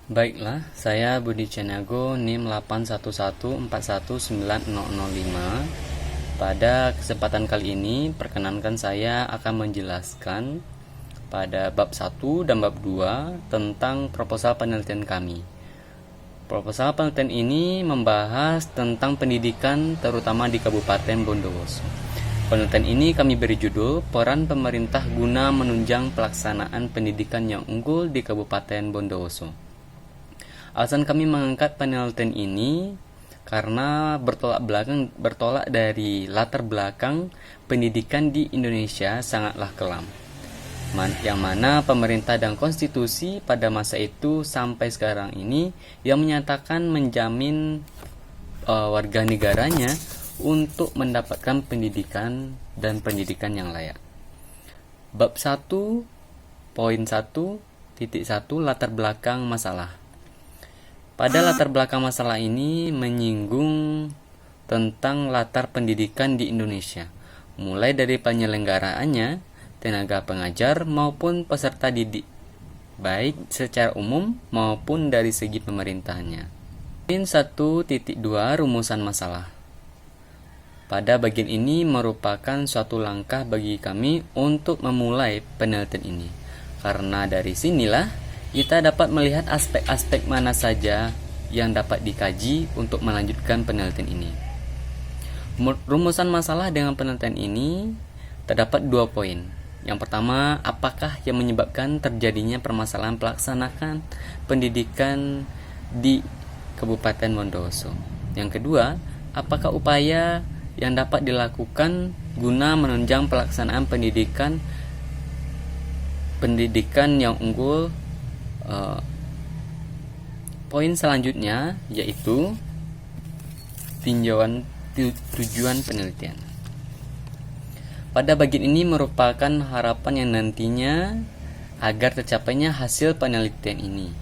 Baiklah, saya Budi Caniago, NIM 811419005. Pada kesempatan kali ini, perkenankan saya akan menjelaskan pada bab 1 dan bab 2 tentang proposal penelitian kami. Proposal penelitian ini membahas tentang pendidikan terutama di Kabupaten Bondowoso. Penelitian ini kami beri judul Peran Pemerintah Guna Menunjang Pelaksanaan Pendidikan yang Unggul di Kabupaten Bondowoso. Alasan kami mengangkat penelitian ini karena bertolak dari latar belakang pendidikan di Indonesia sangatlah kelam, yang mana pemerintah dan konstitusi pada masa itu sampai sekarang ini yang menyatakan menjamin warga negaranya untuk mendapatkan pendidikan dan pendidikan yang layak. Bab 1 poin 1.1 latar belakang masalah. Pada latar belakang masalah ini menyinggung tentang latar pendidikan di Indonesia, mulai dari penyelenggaraannya, tenaga pengajar maupun peserta didik, baik secara umum maupun dari segi pemerintahannya. Poin 1.2 rumusan masalah. Pada bagian ini merupakan suatu langkah bagi kami untuk memulai penelitian ini, karena dari sinilah kita dapat melihat aspek-aspek mana saja yang dapat dikaji untuk melanjutkan penelitian ini. Rumusan masalah dengan penelitian ini terdapat 2 poin. Yang pertama, apakah yang menyebabkan terjadinya permasalahan pelaksanaan pendidikan di Kabupaten Bondowoso? Yang kedua, apakah upaya yang dapat dilakukan guna menunjang pelaksanaan pendidikan yang unggul? Poin selanjutnya yaitu tujuan penelitian. Pada bagian ini merupakan harapan yang nantinya agar tercapainya hasil penelitian ini.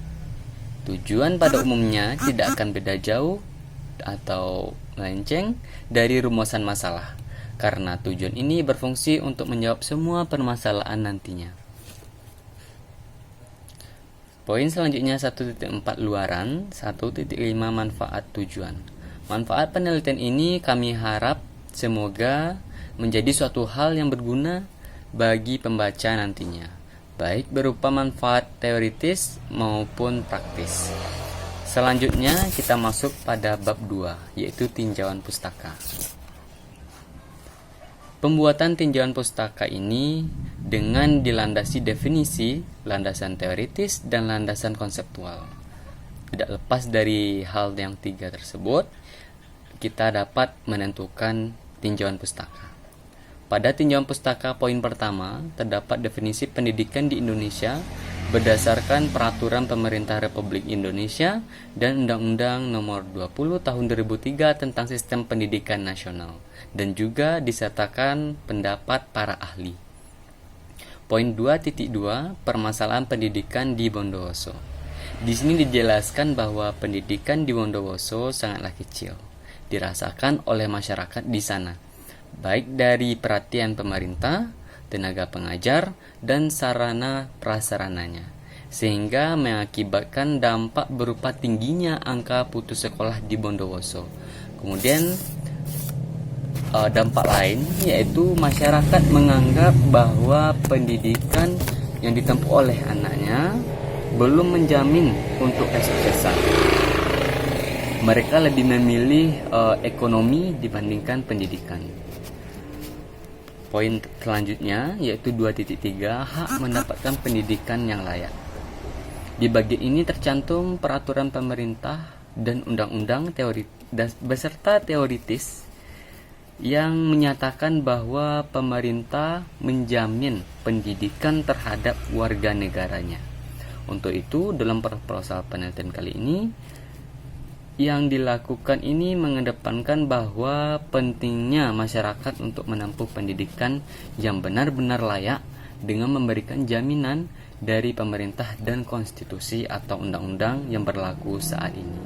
Tujuan pada umumnya tidak akan beda jauh atau melenceng dari rumusan masalah, karena tujuan ini berfungsi untuk menjawab semua permasalahan nantinya. Poin selanjutnya 1.4 luaran, 1.5 manfaat tujuan. Manfaat penelitian ini kami harap semoga menjadi suatu hal yang berguna bagi pembaca nantinya, baik berupa manfaat teoritis maupun praktis. Selanjutnya kita masuk pada bab 2, yaitu tinjauan pustaka. Pembuatan tinjauan pustaka ini dengan dilandasi definisi, landasan teoritis, dan landasan konseptual. Tidak lepas dari hal yang 3 tersebut, kita dapat menentukan tinjauan pustaka. Pada tinjauan pustaka poin pertama, terdapat definisi pendidikan di Indonesia berdasarkan Peraturan Pemerintah Republik Indonesia dan Undang-Undang Nomor 20 Tahun 2003 tentang Sistem Pendidikan Nasional, dan juga disertakan pendapat para ahli. Poin 2.2 permasalahan pendidikan di Bondowoso. Di sini dijelaskan bahwa pendidikan di Bondowoso sangatlah kecil, dirasakan oleh masyarakat di sana, baik dari perhatian pemerintah, tenaga pengajar, dan sarana prasarananya, sehingga mengakibatkan dampak berupa tingginya angka putus sekolah di Bondowoso. Kemudian dampak lain yaitu masyarakat menganggap bahwa pendidikan yang ditempuh oleh anaknya belum menjamin untuk kesuksesan. Mereka lebih memilih ekonomi dibandingkan pendidikan. Poin selanjutnya yaitu 2.3 hak mendapatkan pendidikan yang layak. Di bagian ini tercantum peraturan pemerintah dan undang-undang beserta teoritis yang menyatakan bahwa pemerintah menjamin pendidikan terhadap warga negaranya. Untuk itu, dalam proposal penelitian kali ini, yang dilakukan ini mengedepankan bahwa pentingnya masyarakat untuk menempuh pendidikan yang benar-benar layak dengan memberikan jaminan dari pemerintah dan konstitusi atau undang-undang yang berlaku saat ini,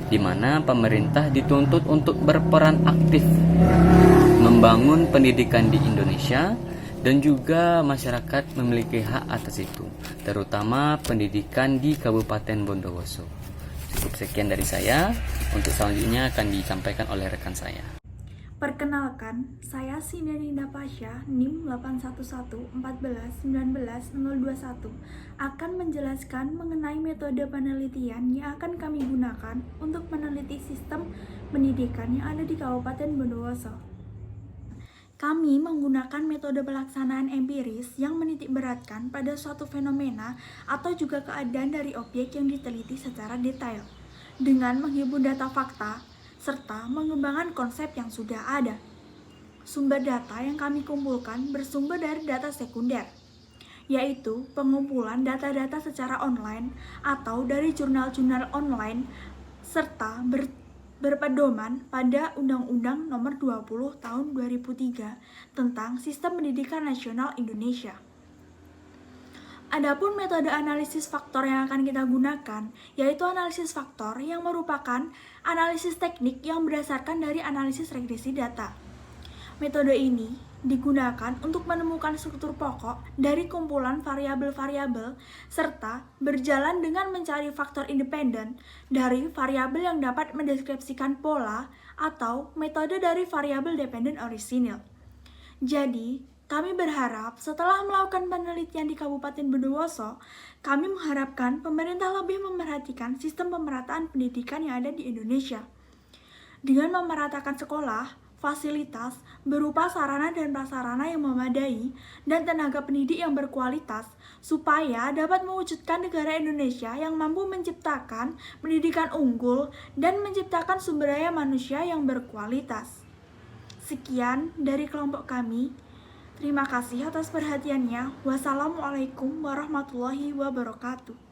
di mana pemerintah dituntut untuk berperan aktif membangun pendidikan di Indonesia dan juga masyarakat memiliki hak atas itu, terutama pendidikan di Kabupaten Bondowoso. Cukup sekian dari saya, untuk selanjutnya akan disampaikan oleh rekan saya. Perkenalkan, saya Sindaninda Pasha, NIM 811-14-19-021, akan menjelaskan mengenai metode penelitian yang akan kami gunakan untuk meneliti sistem pendidikan yang ada di Kabupaten Bondowoso. Kami menggunakan metode pelaksanaan empiris yang menitikberatkan pada suatu fenomena atau juga keadaan dari objek yang diteliti secara detail, dengan menghimpun data fakta, serta mengembangkan konsep yang sudah ada. Sumber data yang kami kumpulkan bersumber dari data sekunder, yaitu pengumpulan data-data secara online atau dari jurnal-jurnal online, serta berpedoman pada Undang-Undang Nomor 20 Tahun 2003 tentang Sistem Pendidikan Nasional Indonesia. Adapun metode analisis faktor yang akan kita gunakan, yaitu analisis faktor yang merupakan analisis teknik yang berdasarkan dari analisis regresi data. Metode ini digunakan untuk menemukan struktur pokok dari kumpulan variabel-variabel serta berjalan dengan mencari faktor independen dari variabel yang dapat mendeskripsikan pola atau metode dari variabel dependent orisinil. Jadi, kami berharap setelah melakukan penelitian di Kabupaten Bondowoso, kami mengharapkan pemerintah lebih memerhatikan sistem pemerataan pendidikan yang ada di Indonesia. Dengan memeratakan sekolah, fasilitas berupa sarana dan prasarana yang memadai, dan tenaga pendidik yang berkualitas, supaya dapat mewujudkan negara Indonesia yang mampu menciptakan pendidikan unggul dan menciptakan sumber daya manusia yang berkualitas. Sekian dari kelompok kami. Terima kasih atas perhatiannya. Wassalamualaikum warahmatullahi wabarakatuh.